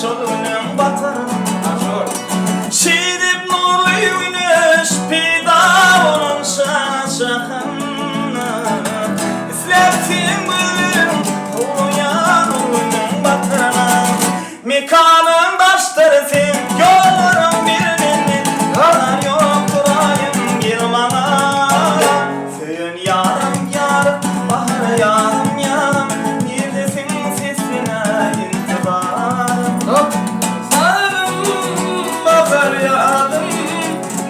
şolunun batarın şidip nurlu güneş pida olunsa şakınna İsleptin gülüm uyan ulunun batarına mekanın baştarsın yollarım birbirini kadar yok durayım gel bana Söyün yarım yarım bahar yarım yarım neredesin sesine intibarım Sarım bahar yarım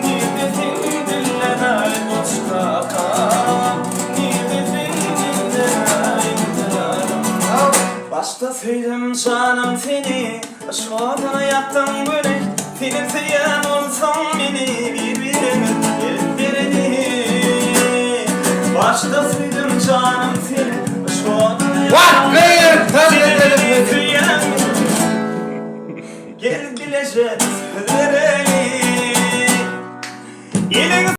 neredesin dillere boşta kal neredesin dillere intibarım Başta söyledim canım seni Aşkına yaktım güneş Senin seyen olsam beni birbirini Başta söyledim canım seni Aşkına yaktım Senin seyen Gel bileceğiz